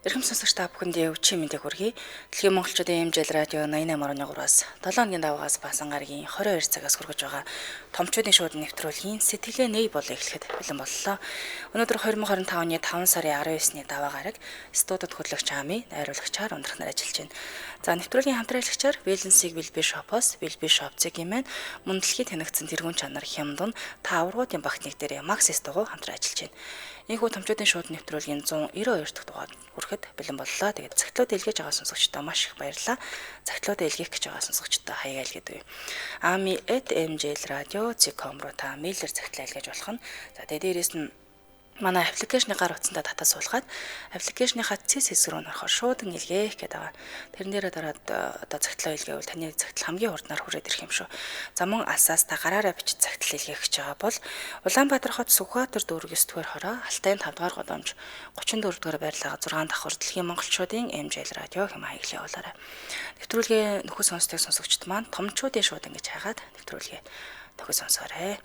Эрхэм сонсогч та бүхэнд өвчин мэндийг хүргэе. Дэлхийн монголчуудын эмжил радио 88.3-аас 7 өдрийн даваагаас баасан гарагийн 22 цагаас хүргэж байгаа томчуудын шууд нэвтрүүлгийн сэтгэлээ нэй бол эхлэхэд бэлэн боллоо. Өнөөдөр 2025 оны 5 сарын 19-ний даваа гараг студид хөтлөгч Ами, найруулагчаар ундрахнаар ажиллаж байна. За нэвтрүүлгийн хамтраалагчаар Вэлэнсийг Билби шопоос Билби шоп цэгийн мөн дэлхийд танигдсан тэргуун чанар хямдун таавруудын багтныг дээр Максис дугуй хамтран ажиллаж байна. Энэхүү томчуудын шууд нэвтрүүлгийн 192 дахь дугаар хүрэхэд бэлэн боллоо. Тэгээд цагтлууд илгээж байгаа сонсогчдоо маш их баярлалаа. Цагтлуудаа илгээх гэж байгаа сонсогчдоо хаяа илгээдэг. ami@mjl.radio.com руу та мэйлэр цагтлаа илгээж болох нь. За тэгээд дээрээс нь манай аппликейшны гар утсандаа татаж суулгаад аппликейшныхаа цэс хэсэг рүү орохоор шууд илгээх гэдэг байгаа. Тэрэн дээрээ дараад одоо цагтлаа илгээвэл таны цагтл хамгийн урднаар хүрээд ирэх юм шүү. За мөн алсаас та гараараа бичиж цагтл илгээх гэж байгаа бол Улаанбаатар хот Сүхбаатар дүүрэг 9-р хороо Алтай 5-р годомж 34-р байрлалаа 6 давхар дэлхийн монголчуудын MJL радио хэм хаягдлын явуулаарай. Нэвтрүүлгээ нөхөс сонсдог сонсогчд маань томчуудын шууд ингэж хайгаад нэвтрүүлгээ нөхөс сонсоорой.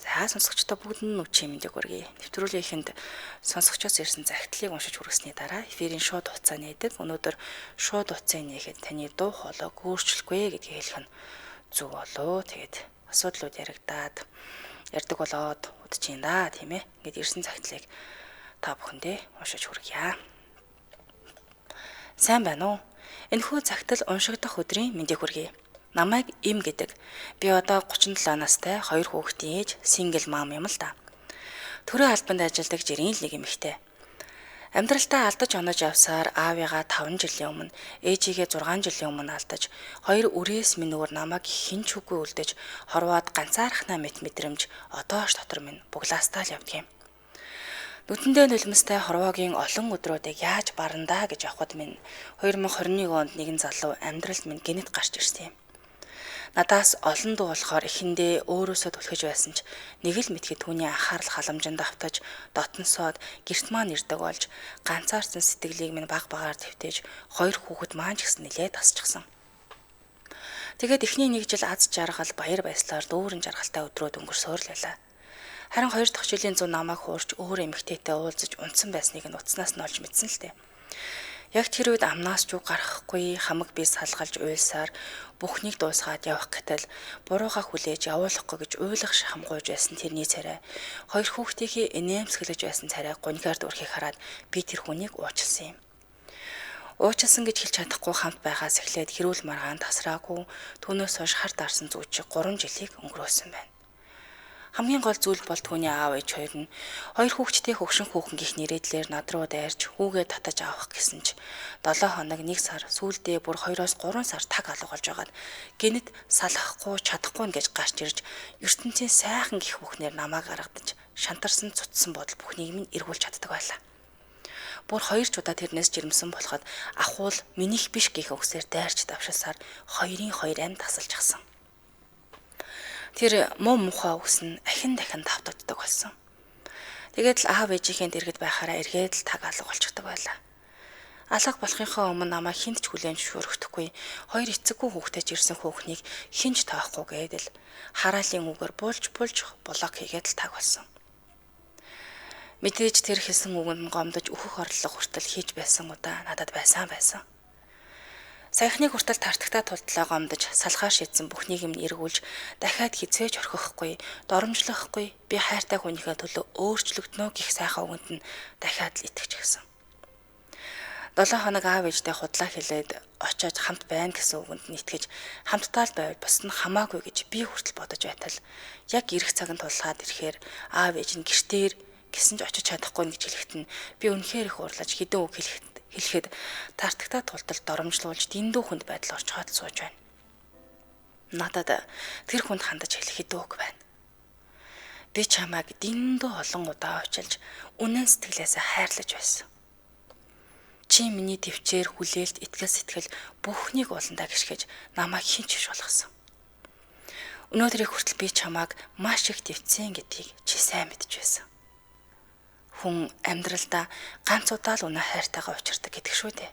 За сонсогчдоо бүгд нь өвчин мэндийг хүргэе. Нэвтрүүлгийнхэнд сонсогчоос ирсэн загтлыг уншиж хүргэсний дараа эфирийн шууд хугацаа нээдэг. Өнөөдөр шууд хугацаа нээхэд таны дуу хоолойг өөрчлөхгүй гэдгийг хэлэх нь зөв болоо. Тэгээд асуудлууд яригадаад ярддаг болоод удаж юм да, тийм ээ. Ингээд ирсэн загтлыг та бүхэндээ уншиж хүргье. Сайн байна уу? Энэхүү загтал уншигдах өдрийн мэндийг хүргэе. Намайг Им гэдэг. Би одоо 37 настай 2 хүүхдийн ээж, сингл мам юм л да. Төрийн албанд ажилладаг жирийн л нэг эмэгтэй. Амьдралтаа алдаж онож явсаар аавыгаа 5 жилийн өмнө, ээжигээ 6 жилийн өмнө алдаж, 2 үрээс минь өөр намайг хинч үгүй үлдэж, хорвоод ганцаархнаа мэдрэмж одоош дотор минь буглаастаа л явдаг юм. Нүдэндээ нулимстай хорвоогийн олон өдрүүдийг яаж барандаа гэж явхад минь 2021 онд нэгэн залуу амьдралд минь гинэт гарч ирсэн юм. Надаас олон дуу болохоор эхэндээ өөрөөсөө түлхэж байсан ч нэг л мэдхэд түүний анхаарал халамжинд автаж, дотносоод гэрт маань ирдэг болж ганцаарсан сэтгэлийг минь баг багаар твтээж 2 хүүхэд маань ч гэсэн нилээд тасчихсан. Тэгээд эхний 1 жил аз жаргал баяр баясгалаар дүүрэн жаргалтай өдрүүд өнгөрсөөр л байлаа. Харин 2 дахь жилийн зүүн намайг хуурч өөр эмэгтэйтэй уулзаж унтсан байсныг нь утаснаас нь олж мэдсэн л дээ. Яг тэр үед амнаас ч үг гарахгүй хамаг би салгалж уйлсаар бүхнийг дуусгаад явах гэтэл бурууга хүлээж явуулахгүй гэж уйлах шахамгуйж байсан тэрний царай 2 хүүхдийнхээ инээмсэглэж байсан царай гуньгаар дүрхийг хараад би тэр хүнийг уучлсан юм. Уучлсан гэж хэлж чадахгүй хамт байгаас эхлээд хэрүүл маргаан тасраагүй түүнээс хойш хар дарсан зүү чи 3 жилийг өнгөрөөсөн байна. Хамгийн гол зүйл бол түүний аав ээж хоёр нь 2 хүүхэдтэй хөгшин хүүхэн гих нэрээдлэр над руу дайрч хүүгээ татаж авах гэсэн ч 7 хоног 1 сар сүүлдээ бүр 2-3 сар таг алгуулж байгаад гинэт салахгүй чадахгүй гэж гарч ирж ертөнцийн сайхан гих бүхнээр намайг гаргадаж шантарсан цуцсан бодол бүхнийг минь эргүүлж чаддаг байлаа. Бүр 2 ч удаа тэрнээс жирэмсэн болоход ахуул минийх биш гих өгсөөр дайрч давшилсаар 2-ын 2 амь тасалчихсан. Тэр муу мухаа үгс нь ахин дахин давтагддаг болсон. Тэгээд л аав ээжийнхээ дэргэд байхаараа эргээд л таг алга болчихдог байлаа. Алга болохынхоо өмнө намайг хинт ч хүлээн зөвшөөрөхдөггүй 2 эцэггүй хүүхдтэй ч ирсэн хүүхнийг хинч тоохгүй гэдэл хараалын үгээр булж блок хийгээд л таг болсон. Мэдээж тэр хэлсэн үгэнд гомдож өөхөх орлого хүртэл хийж байсан удаа надад байсан. Саяхныг хүртэл тартагтаа тулдлаа гомдож салхаа шийдсэн бүхнийг минь эргүүлж дахиад хизээж орхихгүй, доромжлохгүй би хайртай хүнийхээ төлөө өөрчлөгднө гэх сайхан үгэнд нь дахиад л итгэж гисэн. 7 хоног аав ээжтэй худлаа хэлээд очиод хамт байна гэсэн үгэнд нь итгэж хамтдаа л байвал бус нь хамаагүй гэж би хүртэл бодож байтал яг ирэх цагт тулхаад ирэхээр аав ээж нь гэртээр гисэн ч очиж чадахгүй гэж хэлэхэд нь би үнэхээр их уурлаж хэдэн үг хэлэхэд тартагтаа тултал доромжлуулж дэндүү хүнд байдал орчхоод сууж байна. Надад тэр хүнд хандаж хэлэх хэдэн үг байна. Би чамайг дэндүү олон удаа очилж үнэн сэтгэлээсээ хайрлаж байсан. Чи миний төвчээр хүлээлт итгэл сэтгэл бүхнийг уландаа гიშгэж намайг хинч биш болгосон. Өнөөдрийг хүртэл би чамайг маш их төвцэн гэдгийг чи сайн мэдж байсан. хүн амьдралдаа ганц удаа л үнэ хайртайгаа учирдаг гэдэг шүү дээ.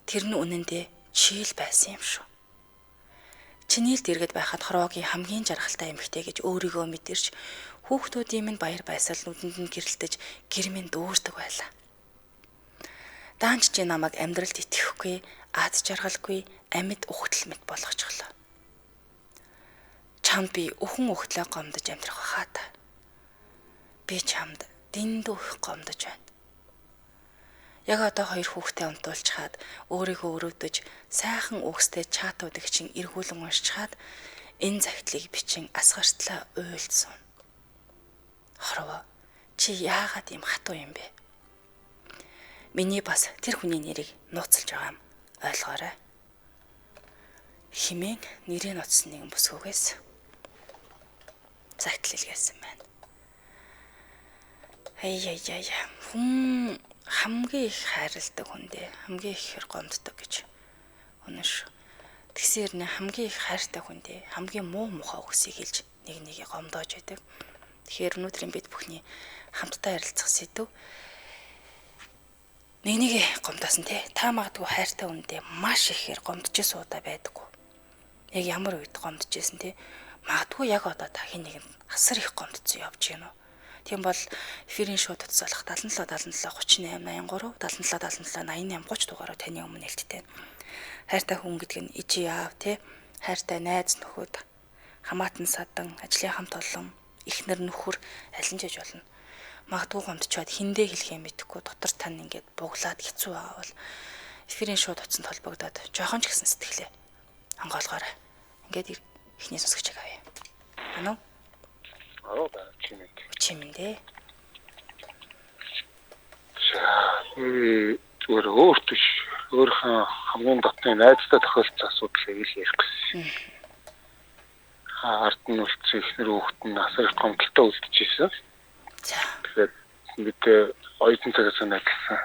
Тэр нь үнэндээ чи л байсан юм шүү. Чиний л дэргэд байхад хорвоогийн хамгийн жаргалтай эмэгтэй гэж өөрийгөө мэдэрч хүүхдүүдийн минь баяр баясгал нүдэнд нь гэрэлтэж гэр минь дүүрдэг байлаа. Даанч чи намайг амьдралд итгэхгүй, ад жаргалгүй, амьд ухтал мэт болгочихлоо. Чамд би өхөн ухтлаа гомдож амьдрах байхаа та. Би чамд дэндүү их гомдож байна. Яг одоо 2 хүүхдээ унтуулчихад өөрийгөө өрөвдөж сайхан үгстэй чатуудыг чин эргүүлэн уншчихад энэ загтлыг бичин асгартлаа уйлдсан. Хорвоо чи яагаад юм хатуу юм бэ? Миний бас тэр хүний нэрийг нууцлж байгаа юм ойлгоорой. Химэн нэрийг нууцсан нэгэн бүсгүйгээс загтл илгээсэн байна. Хүн хамгийн их хайрладаг хүндээ хамгийн их хэр гомддог гэж үнэн шүү. Тэгсээр нэ хамгийн их хайртай хүндээ хамгийн муу мухай үгсийг хэлж нэгийг гомдоож байдаг. Тэгэхээр өнөөдрийн бид бүхний хамтдаа ярилцах сэдв нэгийг гомдоосон те. Та магадгүй хайртай хүндээ маш ихээр гомдож суудаа байдаггүй. Яг ямар үед гомдож байсан те. Магадгүй яг одоо та хин нэгэнд асар их гомдсон явж гинөө. Тийм бол эфирийн шоу туцаалах 77 77 38 83 77 77 88 30 дугаараар таны өмнө нээлттэй. Хайртай хүн гэдэг нь ижи аав те, хайртай найз нөхөд, хамаатан садан, ажлын хамт олон, эхнэр нөхөр аль нь ч гэж болно. Магадгүй гомдчоод хиндэ хэлхээ мэдэхгүй дотор тань ингээд буглаад хэцүү аавал эфирийн шоу туцанд холбогдоод жоохон ч гэсэн сэтгэлээ хангаалгаарай. Ингээд ихний сонсогч авъя. Ано? Чимэндээ. Зүгээр өөртөө өөрийнхөө хамгийн дотны найзтай тохиолдсон асуудлыг л ярих гэсэн. Ард нь үлдсэн ихнэр хүүхэд нь асар их гомдолтой үлдчихсэн. Тэгэхээр бид оюутан цагаас найзлсан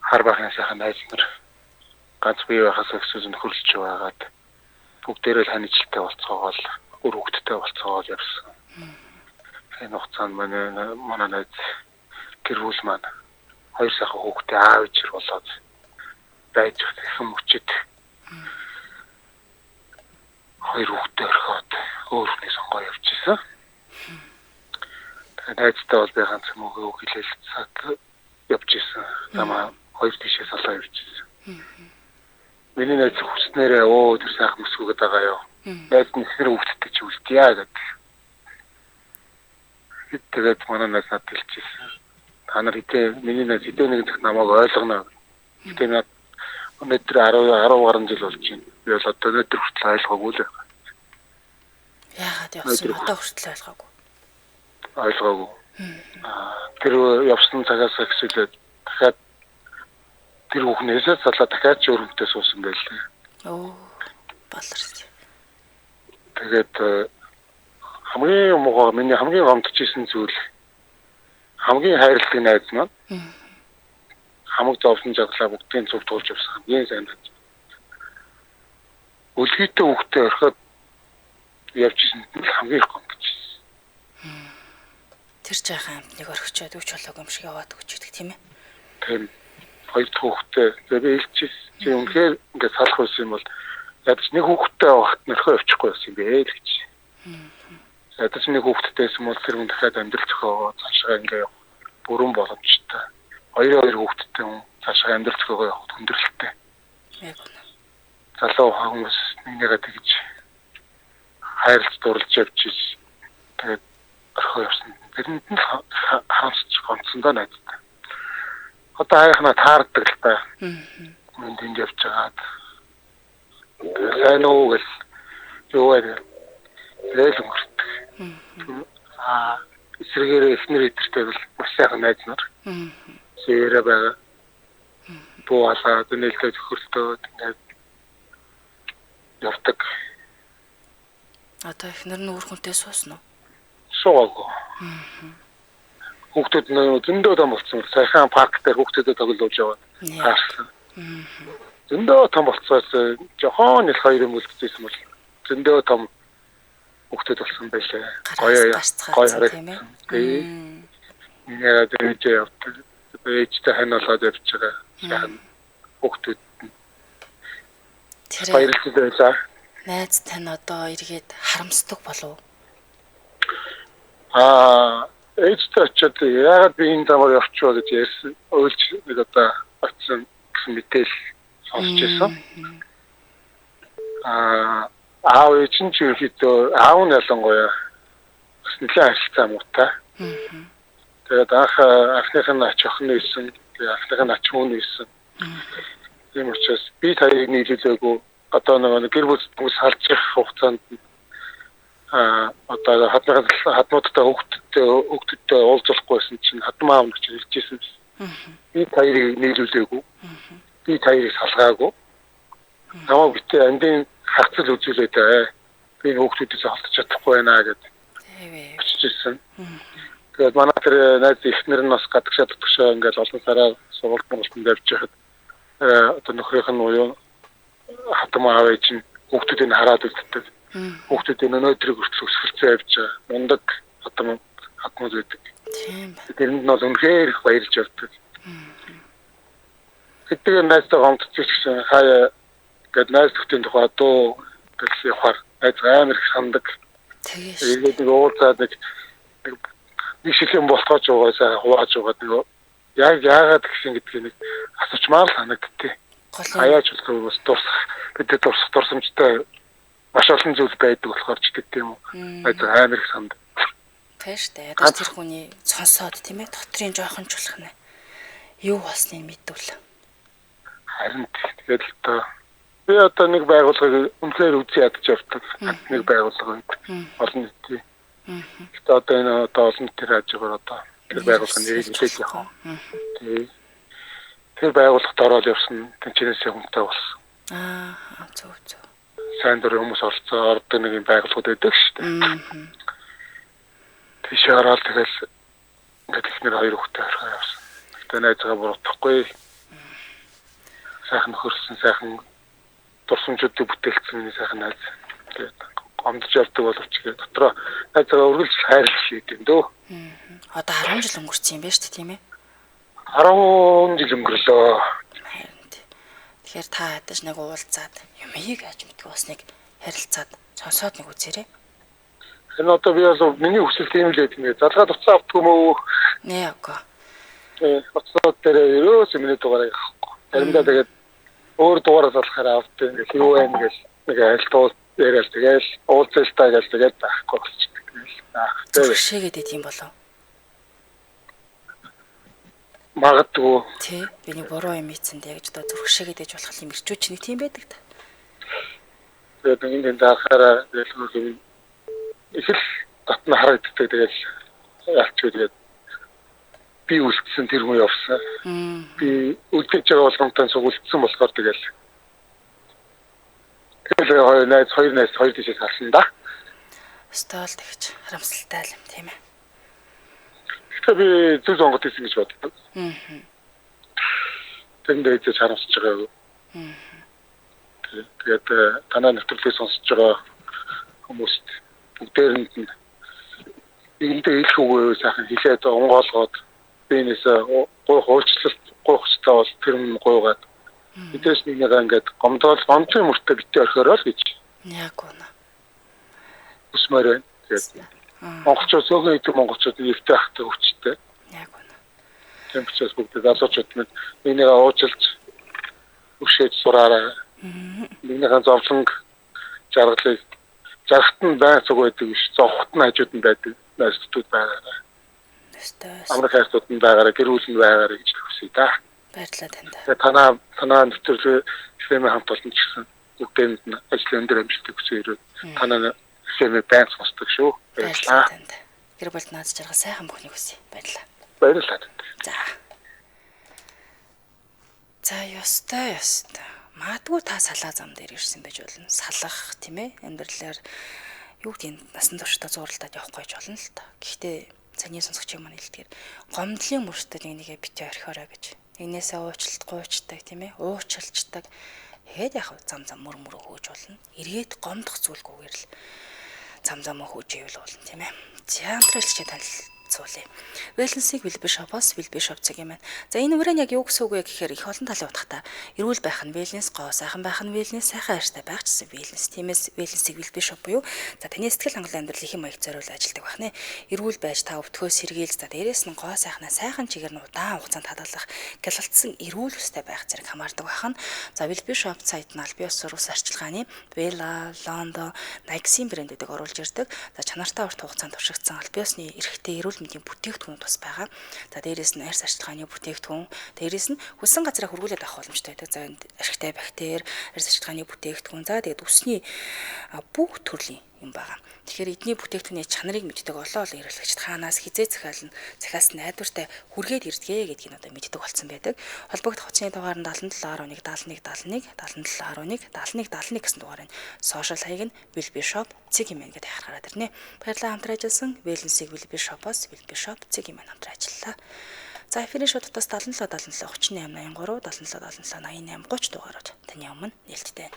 хар бахны сайхан найз нар ганц бие байхаас өксөж нөхөрлөж байгаад бүгдээрээ л ханичлалтай болцоогоол өөр хүүхэдтэй болцоогоол явсан. Энэ хугацаанд манай найз гэр бүл маань 2 сайхан хүүхдээ аав ижир болоод байж хэм өчөд 2 хүүхдээ орхиод өөр хүний сонгоо явчихсан. Тэгээд найзтай бол би ганц мөгөө хэлэлцээд явчихсан. Намаа 2 тишээ салаа явчихсан. Миний найз хүснээрээ тэр сайхан өсгөөд байгаа юу. Найз нь ихэр хүүхдтэй чи үлдээе гэдэг. Тэгээд манай найз надад хэлчихсэн. Та нар миний найз хэдэн нэгэн дахь намайг ойлгоно. Тэгээд над өнөөдөр 10 гаруй жил болж байна. Би бол одоо өнөөдөр хүртэл ойлгоогүй л байна. Яагаад явсан одоо хүртэл ойлгоогүй? Ойлгоогүй. Тэр явсан цагаас эхлээд дахиад тэр хүүхнээсээ салаад дахиад ч өрөмтөө суусан байлээ. Баларч. Тэгээд миний хамгийн гомдчихсэн зүйл хамгийн хайрладаг найз маань хамаг зовсон жаглаа бүгдийн зүг туулж явсан хамгийн сайн найз. Үлгийтэй хүүхдээ орхиод явж исэн хамгийн их гомдчихсэн. Тэр жаахан амтныг орхичоод өч болоог юм шиг яваад өгч идэг тийм ээ. Тийм. 2 дахь хүүхдээ би хэлчихсэн. Чи үнэхээр ингээд салах байсан юм бол ядаж нэг хүүхдээ багт нөрхөө явчихгүй байсан юм бэ л гэж. Ядаж нэг хүүхдтэйсэн бол тэр хүн дахиад амьдрал зохиогоо цаашаа ингээ бүрэн боломжтой. 2 хүүхдтэй хүн цаашаа амьдрал зохиогоо явах хүндрэлтэй. Яг үнэ. Залуу хүмүүс нэгнийгээ тэгж хайрлж дурлж явж тэгээд орхоо явсан. Тэрэнд нь харамсч гомцсон доо найзтай. Одоо хайхна таардаг л та. Мөн тэнд явж байгаад. Сайн уу гэл юу вэ? Зээл өнгөртөг. Эсрэгээр эхнэр эдэртэй бол маш сайхан найз нар. Сэрэ байгаа. Буалаа дүнэлтэй төхөрлөлтөө ингээд явдаг. Одоо эхнэр нь өөр хүнтэй суусан уу? Суугаагүй. Хүүхдүүд зөндөө том болсон. Сайхан парк дээр хүүхдүүдэд тоглож яваад хаарсан. Зөндөө том болцоос жохон л 2 юм үлдчихсэн бол зөндөө том хүүхдүүд болсон байлээ. Гоё харагдсан. Яагаад ээж явдаг. Ээжтэй хань болоод явж байгаа. Сайхан хүүхдүүд Тэр баярлалтай байлаа. найз тань одоо эргээд харамсдаг болов? Ээжтэй очиод яагаад би энэ замаар явчихваа гэж ярьсан. Ойлж нэг одоо очсон гэсэн мэдээл сонсч байсан. Аав ээж нь ч ерөөхдөө аав нь ялангуяа бас нэлээд харилцаа муутай. Тэгээд анхных нь ач охин нээсэн, анхных нь ач хүн нээсэн. Тийм учраас би хоёрыг нийлүүлээгүй одоо нэг гэр бүл салжих хугацаанд одоо хадмуудтай хүүхдүүдтэй уулзуулахгүйсэн чинь хадмаа аав гэж хэлжсэн. Би хоёрыг нийлүүлээгүй. Би хоёрыг салгаагүй. Намаа битээ андын хацал үзүүлээд би хүүхдүүдээс олдож чадахгүй байна гэдэг. Хэлжсэн. Тэгээд манай тэр найз ихнэр нь бас гадагшаа дотгошоо ингээд олон сараар сургалтын явж байхад одоо нөхрийнх нь уу хатмаа аваач нь хүүхдүүдийг хараад үздэг. Хүүхдүүдийн өнөөдрийг хүртэл өсгөлцөө явж байгаа. Мундаг хатмууд байдаг. Тийм. Тэрэнд нь бол үнэхээр их баярлж явдаг. Хэдийгээр найзтай гомдчихсэн хаяа гэд найз төгтийн тухай дуу гэж явахаар найз амар их сандаг. Тэгээд нэг уулзаад нэг шилэн болтгооч угаасаа хувааж байгаа нэг яг яагаад гэсэн гэдгийг нэг асуучмаар санагдтыг. Хаяач бас бид дурсамжтай маш олон зүйл байдаг болохоор ч гэдэг юм уу. Найз амар их сандаг. Тэш дээ. Ядаж тэр хүний сонсоод тийм ээ дотрийн жоохон ч болох нэ. Юу болсныг мэдвэл. Харин тэгээд одоо би одоо нэг байгууллагыг үнэхээр үзий ядаж явдаг. Нэг байгууллага олон нийтийн. Тэгээд одоо энэ олон нийтийн хажуугаар одоо тэр байгууллага нэрийг хэлээд явах. Тэр байгууллагад ороод явсан тэнцэнээс хүнтэй болсон. Зөв. Сайн дурын хүмүүс ордог нэг юм байгууллагууд байдаг шүү дээ. Тийш ороод тэгэл ингээд ихнэр хоёр хүүхдээ орхоо явсан. Тэгээд найзгаа буруутгахгүй. Сайхан нөхөрсөн, сайхан дурсамжуудыг бүтээлсэн миний сайхан найз. Тэгээд гомдож явдаг боловч дотроо найзгаа үргэлж хайрлах шиг юм дөө. Одоо 10 жил өнгөрсөн юм байна шүү дээ, тийм ээ? 10 жил өнгөрлөө. Тэгэхээр та ядаж нэг уулзаад юмыг яаж мэдгүй басныг харилцаад сонсоод нэг үзээрэй. Энэ одоо би бол миний хүсэл тийм л гэдэг. Залгаад уцаа автгүй мөө. Нэ окей. Уцаад дээр ерөөс миний дугаарыг авахгүй. Заримдаа тэгээд өөр дугаараас болохоор авдаг. Ингээл юу вэ гэж нэг айлтуул яриад тэгэл уулзалтаа гэж тэгээд байхгүй болчихдаг. Зүгшээгээд идэм болов. Магадгүй. Тий, би нэг буруу юм ийцэндээ гэж одоо зүрхшээгээд ээж болох юм ирчүүч нэг тийм байдаг та. Тэгээд энэ даахаараа тэгэл их л татна харагддаг. Тэгээд яалчгүй тэгээд би үлдсэн тэр хүн явсан. Би үлдэж байгаа болгонтой сугулдсан болохоор тэгэл хоёр найз тийшээс харсан да. Стол тэгж харамсалтай юм тийм ээ. Тэгэхээр би зүг сонгот хийсэн гэж боддог. Тэндээ ч харамсаж байгаа. Тэгээд танаа нэвтрүүлгийг сонсож байгаа хүмүүст бүгдээрэнд нь эндээ их үгүй сайхан хэлээд онгоолгоод бинээсээ гойхцтай бол тэр юм гойгаад бидээс нэг ингээд гомдын мөртөө битээ орхиороо л гэж. Яг үнэ. Үсмээр байна. Тэгээд монголчууд зөвхөн эдгээр монголчууд нэртэй ахтай өвчтэй. Яг үнэ. Тийм учраас бүгд залуучууд нэг уужилж өшөөж сураараа. Нэгнийхэн зовлонг жаргалыг жаргалт нь байн цуг байдаг биш. Зовхот нь хажууд нь байдаг. Найзтууд байгаараа. Амрах хайртууд нь байгаараа, гэр бүл нь байгаараа гэж хүсэе да. Баярлалаа танд. Тэгээд танаа нэвтрүүлэг системийн хамт олон ч гэсэн бүгдээнд нь ажлын өндөр амжилтыг хүсье ирээд танаа системийг байн сонсдог шүү. Баярлалаа танд. Гэр бүлд наад жаргал сайхан бүхнийг хүсье. Баярлалаа. Баярлалаа. За ёстой. Магадгүй та салаа зам дээр ирсэн байж болно. Салах тийм ээ. Амьдралаар юу гэдэг насан туршдаа зууралдаад явах гэж болно л та. Гэхдээ цааны сонсогчийн маань хэлдгээр гомдлын мөртөд нэгээ битээ орхиороо гэж. Нэгнээсээ уучлалтгүйчдаг тийм ээ. Уучлалцдаг. Тэгээд яг зам мөр хөөж болно. Эргээд гомдох зүйлгүйгээр л зам хөөж ивэл болно тийм ээ. Театралчийн цуулъя. Вэлэнсийг Вэлбишопоос Вэлбишоп цэг юм байна. За энэ үрэн яг юу гэсэн үг вэ гэхээр их олон талын утгатай. Эрүүл байх нь вэлэнс, гоо сайхан байх нь вэлэнс, сайхан хайртай байх гэсэн вэлэнс. Тиймээс вэлэнсийг Вэлбишоп буюу за таны сэтгэл хангалуун амьдрал их юм аяг зориулж ажилладаг байх нэ. Эрүүл байж та өвтгөө сэргийл за дээрээс нь гоо сайхнаа сайхан чигээр нь удаан хугацаанд хадгалах гялалтсан эрүүл өстэй байх зэрэг хамаардаг байх нь. За Вэлбишоп сайт нь аль бие ус сургууль арчилгааны Bella, Londo, Nike-ийн брэндүүдийг оруулж ирдэг. За чанартай урт хугацаанд туршигдсан аль бие усны эрхтэй эрүүл мэндийн бүтээгдэхүүн бас байгаа. За дээрээс нь арьс арчилгааны бүтээгдэхүүн, дээрээс нь хүссэн газараа хөргүүлээд авах боломжтой байдаг. За ашигтай бактери, арьс арчилгааны бүтээгдэхүүн, за тэгээд үсний бүх төрлийн юм байгаа. Тэгэхээр эдний бүтээгдэхүүний чанарыг мэддэг олон эрхлэгчид хаанаас хизээ захиас найдвартай хүргээд ирдгээ гэдгийг одоо мэддэг болсон байдаг. Холбогдох утасны дугаар нь 7711 71 71 7711 71 71 гэсэн дугаар нь сошиал хаяг нь Вэлбишоп цэг юм ингээд харахаараа тэрнэ. Баярлалаа хамтран ажилласан Вэлэнсийг Вэлбишопоос Вэлбишоп цэг юм хамтран ажиллалаа. За эфирийн шуудтаас 77 77 38 83 77 77 88 30 дугаараар таны өмнө нээлттэй.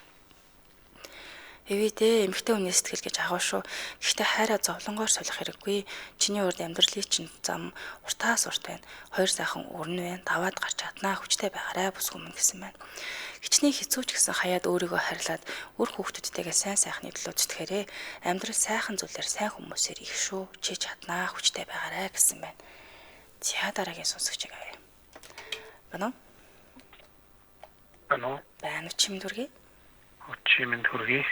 Эвидээ эмэгтэй хүний сэтгэл гэж агуу шүү. Гэхдээ хайраа зовлонгоор солих хэрэггүй. Чиний урд амьдралын чинь зам уртаас урт байна. Хоёр сайхан өрн байна. Даваад гарч чаднаа хүчтэй байгаарай бүс хүмүүн гэсэн байна. Хичнээн хэцүү ч гэсэн хаяад өөрийгөө харьлаад үр хүүхдүүдтэйгээ сайн сайхны төлөө зүтгэхээрээ амьдрал сайхан зүйлээр сайн хүмүүсээр их шүү. Чи чаднаа хүчтэй байгаарай гэсэн байна. За дараагийн сонсогчийг авъя. Бано? Бано? Байна уу чимдүргий? Чимэнд хүргэе.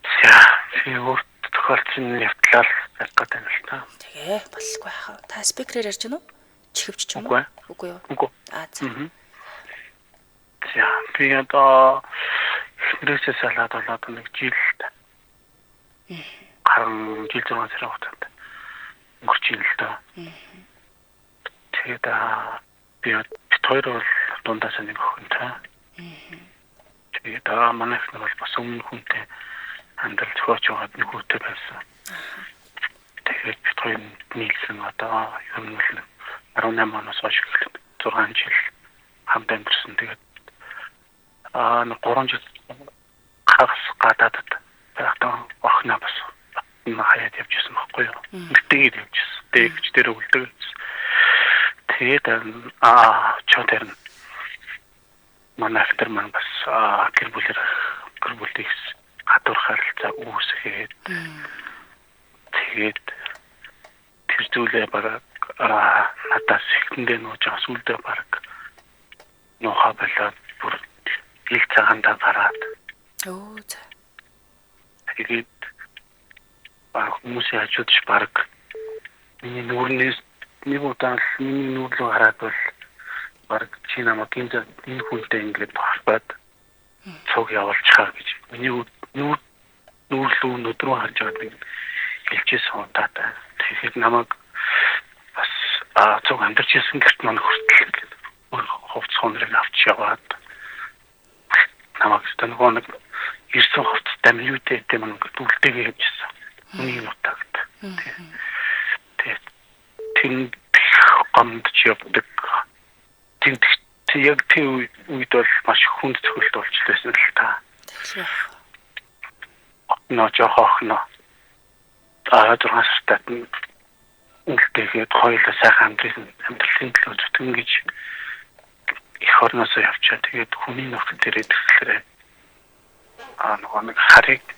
За, өөрт тохиолдсон явдлаар яг гэдэг юм л та. Тэгээ, боллгүй хаа. Та спикерээр ярьж гэнэ үү? Чихвч ч юм уу? Үгүй юу? Үгүй. За. За, би одоо хэрэгсээ салаад болоод нэг жил. Харин жил 6 сарын хугацаанд өнгөрч ийн л та. Тэгээд би хоёр бол дундаас нэг охин та. Тэгээд манай их бол бас өмнө хүнтэй хандал зохиоч байгаад нэг хүүтэй байсан. Тэгээд бид хоёр нийлсэн одоо ер нь 18 оноос хойш 6 жил хамт амьдсан. Тэгээд 3 жил хагас гадаад байхдаа охиноо бас хаяад явжсэн байхгүй юу. Мэтгээд явжсэн. Дэгч дээр үлдэг. Тэгээд чотер манай автор маань бас гэр бүлийг хадвар харилцаа үүсгээд тэгээд тэр зүйлээ бараг надаас ихтэндээ нууж асуулдаа бараг нухаа болоод бүр их цагаандаа гараад за тэгээд хүмүүсийн хажуудч бараг миний нүрнээс нэг удаа миний нүр рүү хараад бол бараг чи намайг энэ хүнтэй ингээд харбаад цог явуулчихаа гэж миний нүүрлүү нүдрүү харж байгаа юм хэлчихсэн удаа. Тэгэхээр намайг бас цог амьдарч ирсэн гэрт маань хүртэл хувц хонорыг авч яваад намайг станог нэг ирсэн хувцтай минь юутэй юм үлдээгээ явжсан. Миний утагт. Тэгээд тийм гомдч явдаг. Яг тийм үед бол маш хүнд цогцолт болчихлоо л та. Ножохно. 6 сартад үлдээгээд хоёулаа сайхан амьдралын төлөө зүтгэн гэж их орноосоо явчаа. Тэгээд хүний нөхцөл дээрээ тэгэхээр нэг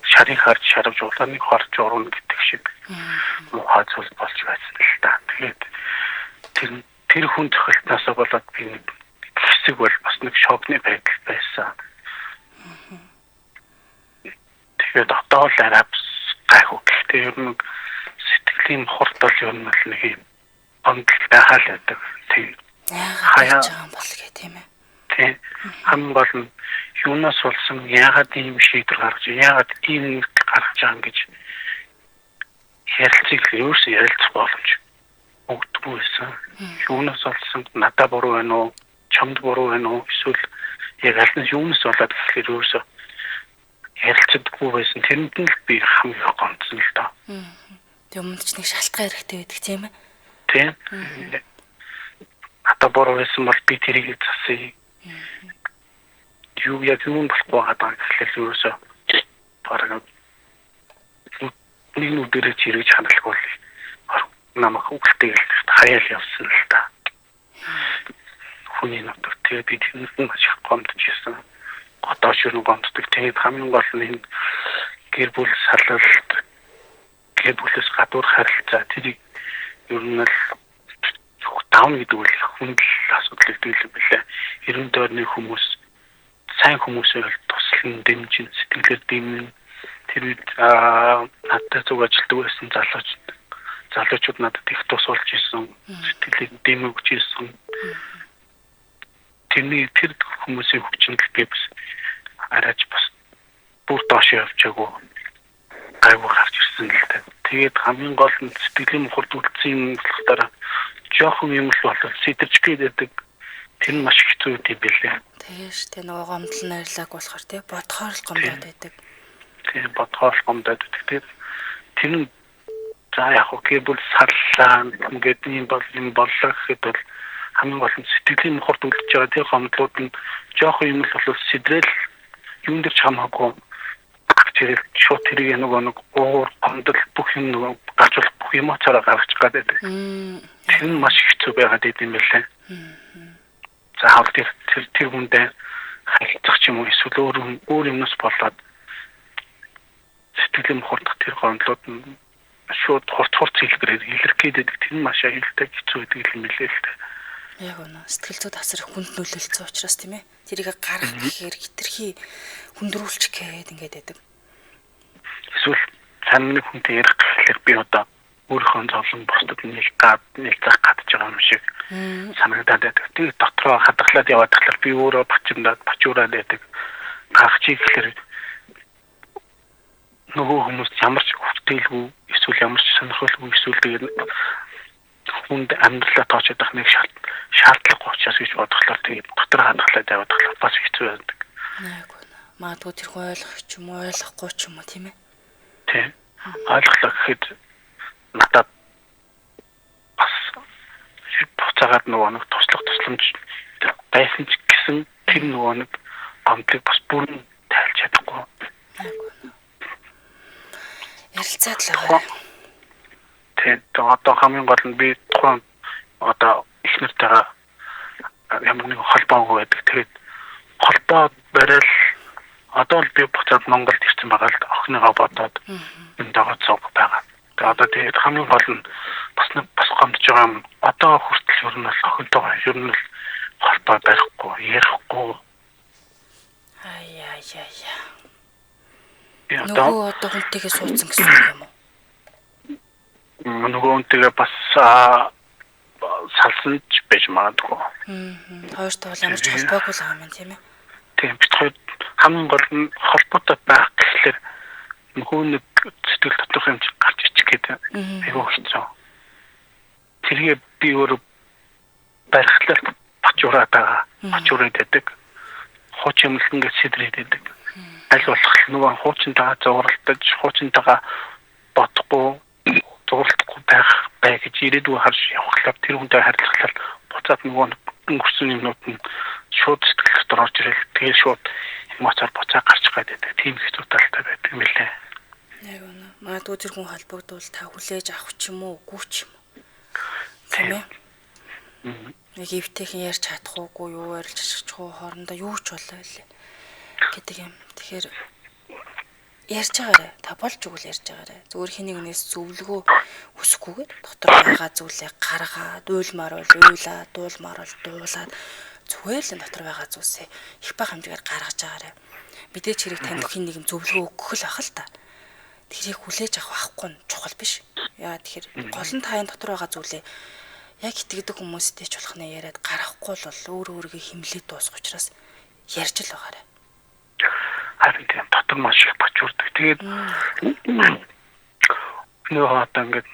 шарыг харж шарвж улааныг харж урна гэдэг шиг муухай зүйл болж байсан л та. Тэгээд тэр хүн цохилтноосоо болоод би нэг хэсэг бол бас нэг шокны байдал байсан. Тэгээд одоо л арай гайхуу. Гэхдээ ер нь сэтгэлийн хорт бол ер нь нэг юм ондтой хаалдаг. Тийм. Хаяа жаан бол гэх тийм ээ. Тийм. Хам бол юунаас болсон яагаад ийм шийдвэр гаргаж яагаад ийм гаргаж байгаа юм гэж ярилцгийг ерөөсөө ярилцах боломж өгдөггүй байсан. Юунаас болсон надад буруу байна уу? Чамд буруу байна уу? Эсвэл яг аль нь юунаас болоод гэхэлэр ерөөсөө ярилцдаггүй байсан. Тэрэнд нь л би хамгийн гонцсон л доо. Тэг өмнө ч нэг шалтгаан хэрэгтэй байдаг тийм ээ. Тийм. Надад буруу байсан бол би тэрийг засъя. Юу яг юм болохгүй байгаа гэхэлэр ерөөсөө бараг нэг нүдэрээ чирэж хандлаггүй. намайг үгтэй хаяал явсан л та. Хүний нутагт тэгээд би тэрнээс маш их гомдож ирсэн. Одоо ширэн гомддог. Тэгээд хамгийн гол нь энэ гэр бүл салалт, гэр бүлээс гадуур харилцаа тэрийг ер нь л даун гэдэг үл хүндэл асуудал гэдэг юм билээ. Ерөн дөрний хүмүүс сайн хүмүүсээр туслан дэмжин сэтгэлээр дэмэн тэр үед надад зөв ажилтдаг байсан залуучууд надад их тус болж исэн сэтгэлийг дэмэн өгч исэн. Тэр хүмүүсийн хүчнэлтэй бас арайч бас бүр доош явчаагүй гайгүй гарч ирсэн л дээ. Тэгээд хамгийн гол нь сэтгэлийн мухард үлдсэн юм болохоор жоохон юм л болов сэтэрч гэдэг тэр нь маш хэцүү юм билээ. Тэгэж тэ нөгөө гомдол найрлаг болохоор тэ бодхоор л гомдоод байдаг. Тийм бодхоор л гомдоод байдаг. Тэгээд тэр нь за яг окей бол сарлаа ингээд юм боллоо гэхэд бол хамгийн гол нь сэтгэлийн мухард үлдэж байгаа тэр гомдлууд нь жоохон юм л болов сэдрэл юм дээр чамаагүй чирэл шууд тэрийг нэг уур гомдол бүх юм нөгөө гацвал бүх эмоцоор гаргачих гадаад байдаг. Тэр нь маш хэцүү байгаад идэм байлаа. За хавд тэр хүндээ харилцах ч юм уу эсвэл өөр юмнаас болоод сэтгэлийн мухардах тэр гомдлууд нь шууд хурц хэлбэрээр илэрхийлээд байдаг. Тэр нь маш аюултай хэцүү байдаг юм билээ л дээ. Яг үнэ сэтгэл зүйд асар хүнд нөлөөлсөн учраас тийм ээ. Тэрийг гаргах гэхээр хитрхи хүндрүүлчих гээд ингээд байдаг. Эсвэл цааны хүнтэй ярих гэхлээр би одоо өөрийнхөө зовлон бусдад нэлцэх гадж байгаа юм шиг санагдаад байдаг. Тэгээд дотроо хадгалаад яваад тахлаар би өөрөө бачуураад байдаг. Гарах чи гэхлээр нөгөө хүмүүс ямар ч хүртээлгүй эсвэл ямар ч сонирхолгүй эсвэл тэгээд хүнд амьдралаа тоочод байх нэг шаардлага учраас гэж бодглохлоор тэгээд дотор хадгалаад яваад тахлаар бас хэцүү байдаг. Яг үнэ. Магадгүй тэр хүн ойлгох ч юм уу ойлгохгүй ч юм уу тийм ээ. Тийм. Ойлголоо гэхэд надад бас буцаагаад нөгөө нэг тусламж байсан ч гэсэн тэр нөгөө нэг гомдлыг бас бүрэн тайлж чадахгүй. Ярилцаад л байгаа. Тэгээд одоо хамгийн гол нь би тухайн одоо их нартайгаа ямар нэг холбоогүй байдаг. Тэгээд холбоо барайл одоо л би буцаад Монголд ирсэн байгаа л охиныгоо бодоод энэ дагаа цог байгаа. Тэгээд одоо тэгээд хамгийн гол нь бас гомдож байгаа юм. Одоо хүртэл ер нь бол охинтойгоо ер нь л холбоо барихгүй, ярихгүй. Яа. Нөгөө одоо хүнтэйгээ суудсан гэсэн юм уу? Нөгөө хүнтэйгээ бас салсан ч байж магадгүй. Хоёртой бол ямар ч холбоогүй л байгаа юм тийм ээ. Тийм бид хоёр хамгийн гол нь холбоотой байх гэхлээр нөгөө нэг сэтгэл доторх юм гарч ичих гэдэг айгүй хэцүү. Тэргээ би өөрөө барихлаар бачуураад байдаг. Хуучин юм л ингээд сэдрээд байдаг. Аль болох нөгөө хуучинтайгаа зууралтаж, хуучинтайгаа бодохгүй, зууралтахгүй байх гэж ирээдүйн харж явхлаар тэр хүнтэй харилцахлаар буцаад нөгөө өнгөрсөн юмнууд нь шууд сэтгэл дотор орж ирэл тэгээд шууд эмоцоор буцаа гарч гадаг. Тийм их зүйтэй байдаг юм лээ. Яг үнэ. Магадгүй тэр хүн холбогдвол та хүлээж авах ч юм уу, үгүй ч юм уу. Тийм ээ. Нэг ивтэйхэн ярьж чадахгүй юу, арилж чадахгүй хоорондоо юу ч болоо лээ гэдэг юм. Тэгэхээр ярьж байгаарэ. Та болж өгөл ярьж байгаарэ. Зүгээр хэнийг нээс зөвлөгөө өсөхгүйгээр дотор байгаа зүйлээ гаргаад, уйлмаар бол уйлаад, дуулмаар бол дуулаад зүгээр л дотор байгаа зүйлсээ их бага хэмжээгээр гаргаж байгаарэ. Мэдээч хэрэг танд хин нэг юм зөвлөгөө өгөх л ах л та. Тэрийг хүлээж авах байхгүй нь чухал биш. Яа тэгэхээр гол нь таны дотор байгаа зүйлээ яг итгэдэг хүмүүстэй ч болох нэ яриад гарахгүй бол өөрийгөө хэмлээд дуусах учраас ярьж л байгаарэ. Харин тийм дотор маш их бачуурдаг. Тэгээд нөгөө одоо ингээд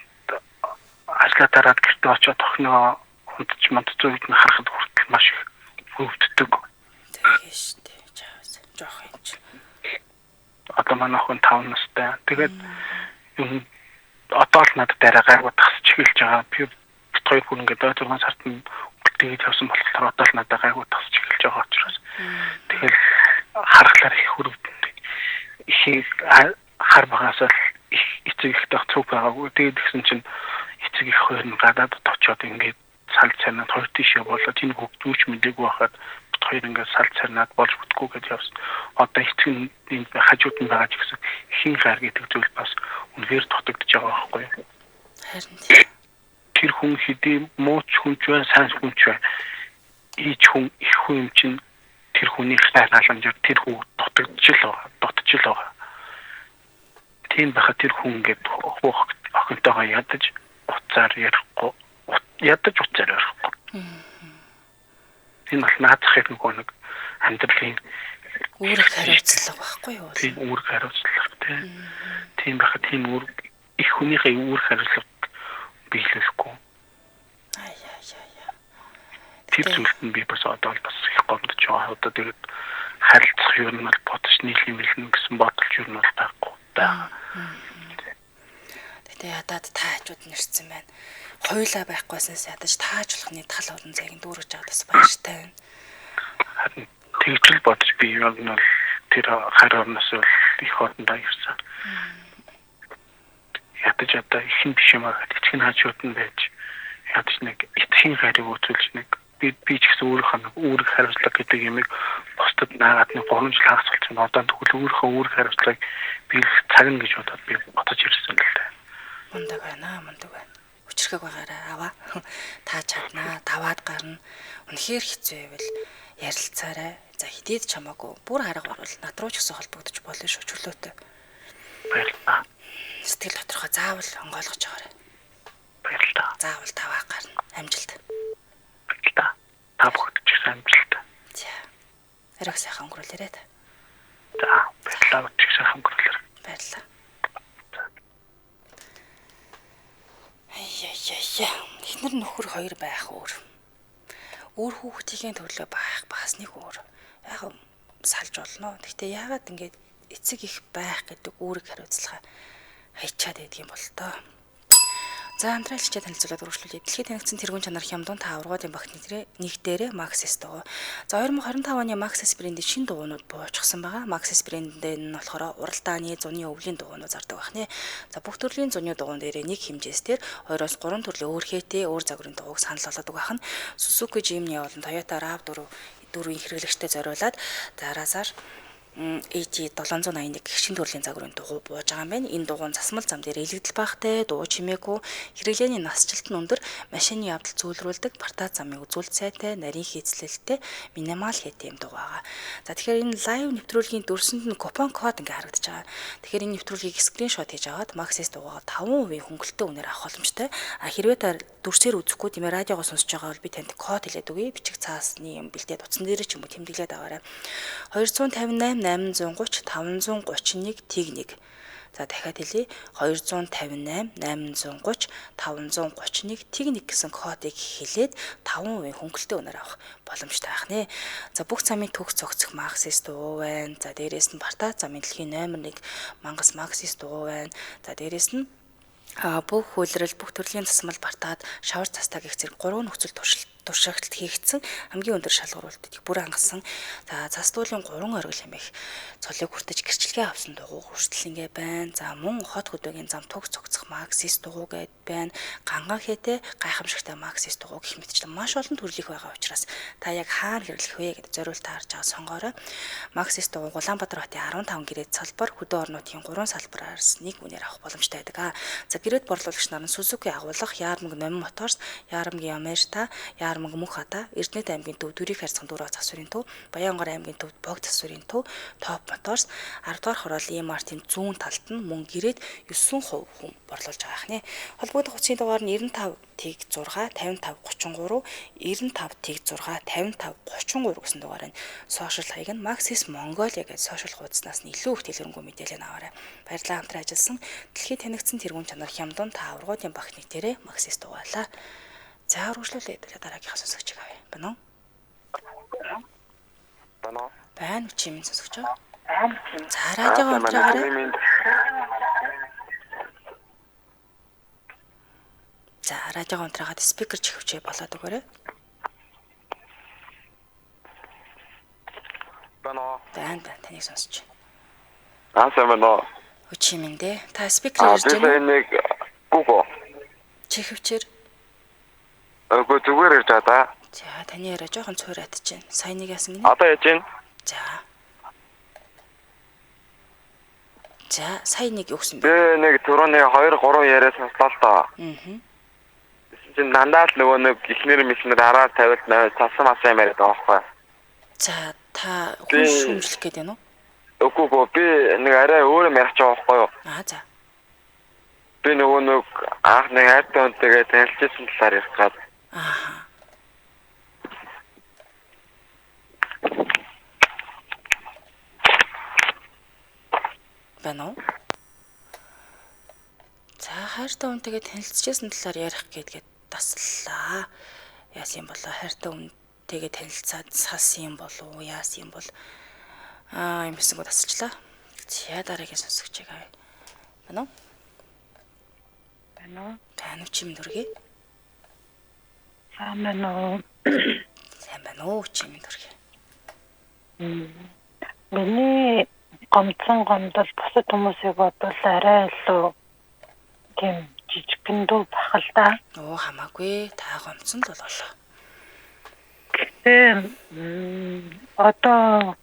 ажлаа дараад гэртээ очиод охиноо хүндч мандцууд нь харахад хүртэл маш их хөвддөг. Тэгээ штэ. Чаавс жоох юм чи. Одоо манай охин 5 настай. Тэгээд юм одоо л надад дараа гайгүй тасч эхэлж байгаа. Би хоёр хүн ингээд 6 сард нь үлдээгээд явсан болохоор одоо л надад гайгүй тасч эхэлж байгаа учраас тэгэл харахлаар их хүрвдэг. Их хар багасаа эцэг ихтэй цуг байгаагүй. Тэгээд тэгсэн чинь эцэг эцэг их хоёр нь гадаадд очиод ингээд сал царнаад хоёр тийшээ болоод энэ хөгжүүч мэдээгүй байхад хоёр ингээд сал царнаад болж бүтгүү гэж явсан. Одоо эцэг нь энд хажууд нь байгаа ч гэсэн хин хайр гэдэг зүйл бас үнэхээр дутагдж байгаа байхгүй юу? Харин тэр хүн хэдий мууч хүн ч бай, сайн хүн ч бай. Ич хүн их хүн юм чинь тэр хүний хайр халамжаар тэр хүн дутагдж л байгаа. Тийм байхад тэр хүн ингээд охинтойгоо ядаж уцаар ярихгүй. Энэ бол наадах нэг амьдралын үүрэг хариуцлага байхгүй юу? Тийм үүрэг хариуцлага тийм байхад тийм үүрэг их хүнийхээ үүрэг хариуцлага биелүүлэхгүй. Тэр зүйлд нь би бас одоо бас их гомдож байгаа. Одоо тэгээд харилцах юм бол бодож нийлэн гэсэн бодолч юм бол байхгүй байгаа. Тэгээд ядаад таажууд нэрсэн байна. Хоёулаа байхгүйсээс ядаж таажуулахны тал орон зайг нь дүүргэж аваад бас баяртай байна. Тэгжл бодож би юм бол тэр хайр орноос их хоорондоо ирсэн. Ядаж одоо ихэн биш юм аа эцэг нь хажууд нь байж ядаж нэг эцгийн хайрыг үзүүлж нэг би ч гэсэн өөрийнхөө үүрэг хариуцлага гэдэг юмыг бусдад наагаад нэг 3 жил хагас болсон. Одоо тэгвэл өөрийнхөө үүрэг хариуцлагыг биелэх цаг нь гэж бодоод би бодож ирсэн л дээ. Мундаг байна. Хүчрхэг байгаараа аваа. Та чаднаа, таваад гарна. Үнэхээр хэцүү байвал ярилцаарай. За хэдийд чамаагүй бүр харга орвол над руу ч гэсэн холбогдож болно шүү чөлөөтэй. Баярлалаа. Сэтгэл доторхоо заавал онгойлгож байгаарай. Баярлалаа. Заавал таваа гарна. Амжилт. Баярлалаа. Та бүгд ч гэсэн амжилт. За. Эрэг сайхан өнгөрүүлээрэй та. За, баярлалаа. Ч сайхан өнгөрүүлээрэй. Баярлалаа. Эхнэр нөхөр хоёр байх өөр. Өөр хүүхдийн төрлөө бас нэг өөр. Яг салж болно. Гэхдээ яагаад ингэж эцэг их байх гэдэг үүрэг хариуцлага хайчаад байдаг юм бол тоо. За хамтралчтай танилцуулаад үргэлжлүүлээ. Дэлхийд танигдсан тэргуун чанар хямдун та аврагуудын багт нэг дээрээ Maxis дугуй. За 2025 оны Maxis брендийн шинэ дугуйнууд буучсан байгаа. Maxis брэндэн нь болохоор уралдааны зуны өвлийн дугуйнууд зардаг байна. За бүх төрлийн зуны дугуйн дээрээ нэг хэмжээсээр 2-3 төрлийн өөр хээтэй өөр загварын дугуйг санал болгодог байна. Suzuki Jimny болон Toyota RAV4 дөрвийн хэрэглэгчтэй зориулаад дараасаар AT781 гэх шинэ төрлийн загварын дугуй бууж байгаа юм байна. Энэ дугуйн засмал зам дээр илэгдэл багтай, дуу чимээгүй, хэрэглээний насжилт нь өндөр, машины явдал зүйлрүүлдэг, партаа замыг үзүүлэлт сайтай, нарийн хийцлэлтэй, минимал хээтэй юм дугуй байгаа. За тэгэхээр энэ лайв нэвтрүүлгийн дүрсэнд нь купон код ингээ харагдаж байгаа. Тэгэхээр энэ нэвтрүүлгийг скриншот хийж аваад Maxis дугуйгаа 5% хөнгөлөлтөө үнээр авах боломжтой. Хэрвээ та дүрсээр үзэхгүй тиймээ радиогоо сонсож байгаа бол би танд код хэлээд өгье. Бичиг цаасны юм бэлдээд утсан дээр ч юм уу тэмдэглээд аваарай. 258 830 531 тэг 1. За дахиад хэлье. 258 830 531 тэг 1 гэсэн кодыг хэлээд 5% хөнгөлөлтөө үнээр авах боломжтой байх нэ. За бүх замын төгс цогцох Maxis дугуй байна. За дээрээс нь партаа замын дэлхийн номер 1 Мангас Maxis дугуй байна. За дээрээс нь бүх хөлрөл бүх төрлийн засмал бартаад шавар цастаа гэх зэрэг 3 нөхцөл туршилт хийгдсэн хамгийн өндөр шалгуулалтыг бүр хангасан. За цастуулын 3 оргил хэмээх цолыг хүртэж гэрчлэгээ авсан дугуй хүртэл ингээ байна. За мөн хот хөдөөгийн зам төгс цогцох Maxis дугуй гэд байна. Ганган хээтэй гайхамшигтай Maxis дугуй гэх мэтчлэн маш олон төрлөх байгаа учраас та яг хаана хэрэглэх вэ гэдэг зориулт харж байгаа сонгоорой. Maxis дугуй Улаанбаатар хотын 15 гэрээд салбар хөдөө орнуудын 3 салбараас нэг үнээр авах боломжтой байдаг. За гэрээд борлуулагч нар нь Suzuki агуулгах, Яармаг Номин Моторс, Яармгийн Амерта, Яармаг Мөнх хата, Эрдэнэт аймгийн төв Дүрийг харьцсан дөрөв засварын төв, Баянгор аймгийн төв Бог засварын төв, Топ Моторс, 10 дугаар хороол E-Mart-ийн зүүн талд нь мөн гэрээд 9% хүн борлуулж байгаа хэрэг. Холбогдох утасны дугаар нь 95 тэг 6 55 33 95 тэг 6 55 33 гэсэн дугаар нь. Сошиал хаяг нь Maxis Mongolia гэж сошиал хуудаснаас нь илүү их дэлгэрэнгүй мэдээлэл аваарай. Баярлалаа хамтран ажилласан. Дэлхийд танигдсан тэргуун чанар хямдун та аврагуудын багт нэг дээрээ Maxis дугаалаа. За үргэлжлүүлээд дараагийнхаа сонсогчийг авъя. Байна уу? Байна. Байна уу чимэн сонсогч аа? За радиогоо онцгойгоорой. За радиогоо онцгойгоод спикер чихвчээ болоод өгөөрэй. Байна. Байна таныг сонсож Сайн байна. Чимэн дээ. Та спикер ирж байна уу? Нэг Google. Чихвчээр. Үгүй зүгээр ярьж байгаа да. За таны яриа жоохон цуураад чинь. Сайн нэг яасан гинэ? Одоо яаж байна? За сайн нэг юу гэсэн бэ? Би нэг түрүүний 2 3 яриа сонслоо л доо. Чин дандаа л нөгөө нэг ихнэр мэснэр араар тавиад цасан масан яриад байгаа байхгүй. За та хүн шүүмжлэх гээд байна уу? Үгүй би нэг арай өөр юм ярих байгаа байхгүй юу? За. Би нөгөө нэг анх нэг хайртай хүнтэйгээ танилцсан талаар ярих гад. Байна уу? За хайртай хүнтэйгээ танилцчихсан талаар ярих гэдгээд таслаа. Яасан болоо хайртай хүнтэйгээ танилцаад салсан юм болов уу? Яасан юм бол юм хэсэгөө тасалчлаа. За дараагийн сонсогчийг авъя. Байна уу? Таны чим дүргээ. Сайн байна уу? Сайн байна уу чим дүргээ. Миний гомдсон гомдол бусад хүмүүсийг бодвол арай илүү тийм жижигхэн дүү бахал да. Хамаагүй та гомдсон л болоо. Гэтэ одоо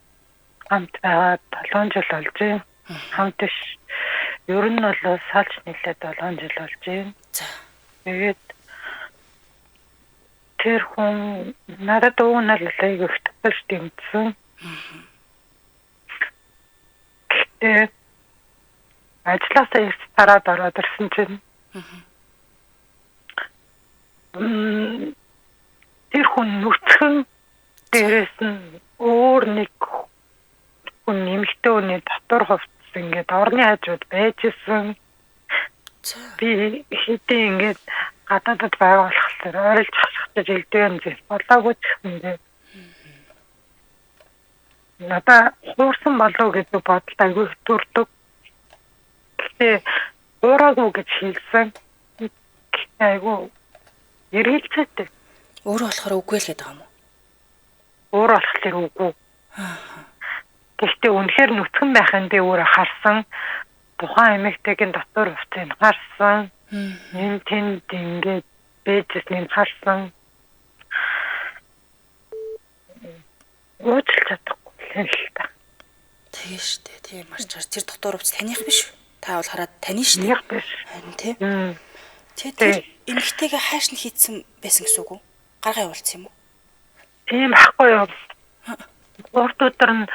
хамт байгаад 7 жил болж байна. Хамт ш. Ер нь бол салж нийлээд 7 жил болж байна. За. Тэгээд тэр хүн надад уунал айгүйх төгс дэмжсэн. Гэтэ ажлаасаа ирс тараад ороод ирсэн чинь тэр хүн нүцгэн дээрээс нь өөр нэг хүн нэмэгтэй хүний дотор хувцас ингээд орны хажууд байжсэн. Би хэдий ингээд гадаадд байгаа болохоор ойлж хасахтаж илдээн зэл болоогүй ч юм. Надаа хуурсан болов гэдэг бодолд айгүй төрдөг. Гэтэ уураагүй гэж хэлсэн. Айгүй эргэлзээтэй. Өөрөө болохоор үгүй л гэдэг юм уу? Өөр болохоор үгүй. Гэхдээ үнэхээр нүцгэн байхын би өөрөө харсан. Тухайн эмэгтэйгийн дотор хувцсыг харсан. Энэ тэнд ингээд бэжсэн харсан. Уучлах чадахгүй л та. Тэгээ штэ тийм марчаар тэр дотор хувцс таних биш үү? Та бол хараад таны штэ. Таних биш. Харин тийм. Тэр эмэгтэйгээ хааш нь хийцэн байсан гэсэн үг үү? Гаргаа явуулсан юм уу? Тийм ахгүй юу. Урд өдөр нь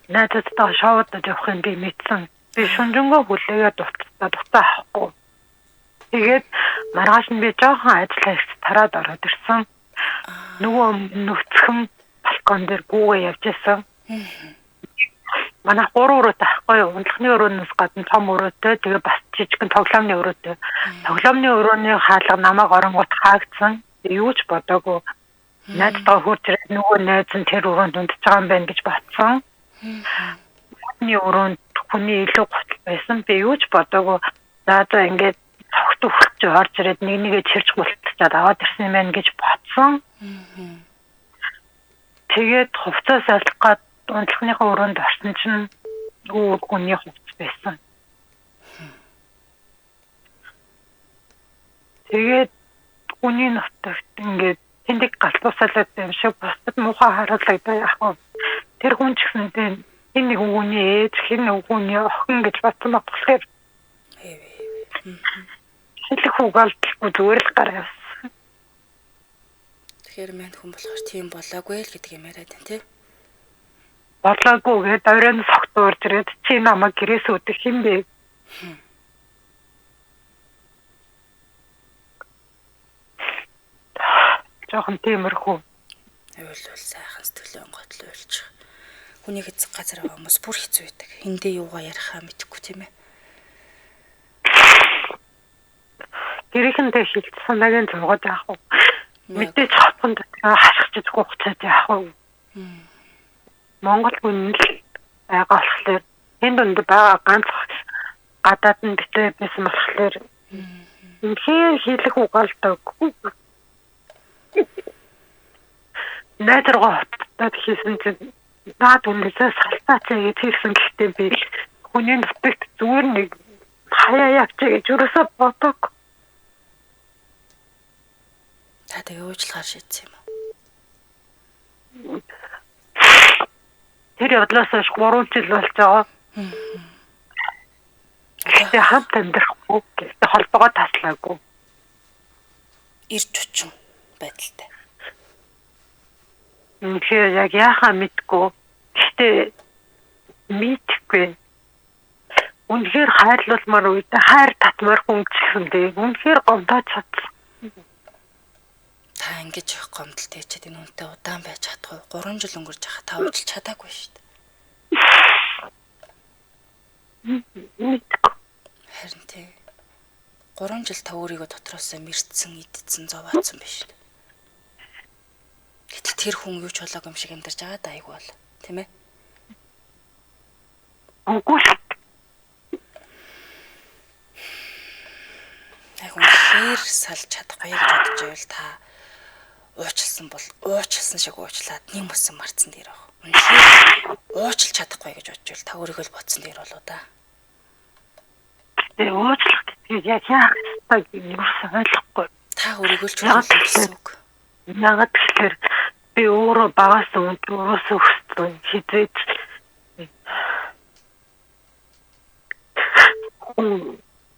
найзтайгаа шоудаж явахын би мэдсэн. Би шунжингоо хүлээгээд дуцаа авахгүй. Тэгээд маргааш нь би жоохон ажиллаа их тараад ороод ирсэн. Нөгөө нүцгэн балкон дээр гүүгээ явж исэн. Манай 3 өрөөтэй ахгүй юу. Ундлахны өрөөнөөс гадна том өрөөтэй. Тэгээ бас жижигхэн тоглоомны өрөөтэй. Тоглоомны өрөөний хаалга намайг оронгууд хаагдсан. Юу ч бодоогүй. Найзтайгаа хурж ирээд нөгөө найз нь тэр өрөөнд унтж байгаа юм байна гэж батсан. Хүний өрөөнд хүний илүү готл байсан. Би юу ч бодоогүй. За ингээд цогт өвчж орж ирээд нэгээ чирж гултчаад аваад ирсэн юм байна гэж бодсон. Тэгээд хувцас алах гад унтлахныхаа өрөөнд орсон чинь хүний хувцас байсан. Тэгээд хүний нутагт ингээд тэндийг галзуусалаад юм шиг бусдад муухай харуулагдаа яах вэ? Тэр хүн ч гэсэн энэ нэг хүний ээж, хин нэг хүний охин гэж батсан болохоор хэлэх үгaalдаггүй зүгээр л гараа явсан. Тэгэхээр мань хүн болохоор тийм болоогүй л гэдэг юм яриад байна тий. Болоогүй гэдэг оройн согтуурж ирээд чи намайг гэрээс өдөх юм бэ? Жохон тиймэрхүү. Уйл сайхан сэтгэлээ готлоо уйлчих. Хүнийг эцэг газар байгаа хүмүүс бүр хэцүү байдаг. Хиндээ юугаа ярихаа мэдэхгүй тийм ээ. Гэрийнхэндээ шилжсэн нагийн зургаад яах вэ? Мэдээж хатганд хашгиж хугацаад яах вэ? Монгол хүн л байгаа болохоор энэ донд байгаа ганц гадаад нь битээ байсан болохоор үнэхээр хийлэх угаалдаг. Найдргаа хотод хийсэн чинь наад үнээсээ салтаач гэж хэлсэн гэхдээ би хүний нутагт зүгээр нэг хаяа явчих гэж юусаа бодог. Та тэгээ уучлахаар шийдсэн юм уу? Тэр явдлаас хойш 3 жил болж байгаа. Гэтэ хамт амьдрахгүй. Гэтэ холбоогоо таслаагүй. Ирж очин байдалтай. Тэгэхээр яг яахаа мэдгүй. Гэтэ мэдгүй. Үнэхээр хайрлуулмаар үедээ хайр татмаар хүн гэсэндээ үнэхээр гомдооч чадсан. Та ингэж явах гомдолтой ичээд энэ үнтэй удаан байж чадахгүй. 3 жил өнгөрч хаа та уучлах чадаагүй шүү дээ. Харин тий. 3 жил та өөрийгөө дотроосоо мэрдсэн, идсэн, зовоодсон биш үү? Гэтэл тэр хүн юу ч болоогүй юм шиг амьдарч байгаа да айгүй бол, тийм ээ? Үгүй. Яг үнэхээр салж чадахгүй гэж бодож байвал та уучлсан бол уучлсан шиг уучлаад нэг мөсөн марцсан дээр баг. Үнэхээр уучлах чадахгүй гэж бодож байвал та өөрийгөө л ботсон дээр болоо да. Тэгээ уучлах гэдэг яг яах вэ гэсэн ойлгохгүй. Та өөрийгөө л чөлөөлсөн гэсэн үг. Яагаад гэхээр би өөрөө багаас өөрөөсөө өссөн хизээч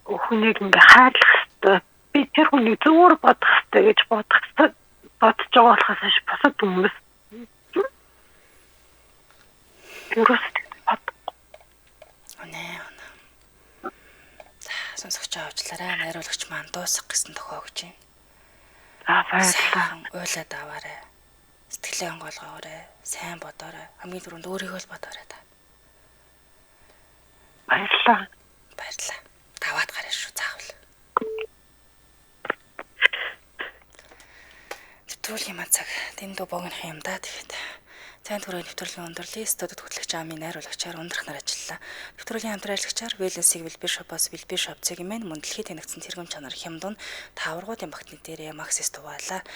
хүнийг ингээ хайрлах хэрэгтэй. Би тэр хүнийг зүгээр бодох хэрэгтэй гэж бодож байгаа болохоос хойш босод хүмүүс ерөөсөө бодохгүй. Онаа. Сонсогч авчлаарай. Найруулагч маань дуусах гэсэн тохио гэж байна. Баярлалаа. Уйлаад аваарай. Сэтгэлээ онгойлгоорой. Сайн бодоорой. Хамгийн түрүүнд өөрийгөө л бодоорой та. Баярлалаа. Баярлалаа. Даваад гараа шүү заавал. Нэвтрүүлгийн мацаг дэндүү богинох юм да тэгэхэд. Сайн түрүү нэвтрүүлгийн өндөрлөлийн студид хөтлөгч амын найруулагчаар өндрөхнөр ажиллалаа. Нэвтрүүлгийн хамтран ажиллагчаар Вэлэнсийг Билбэр шопоос Билбэр шоп цэгийн мэн мөндлөхийн танигдсан тэргуун чанар Хямдун таваргуудын багтны дээрээ Максис дуваалаа.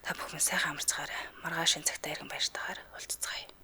Та бүхэн сайхан амарцгаарай. Маргааш энэ цагтаа иргэн баяртайгаар уулзцгаая.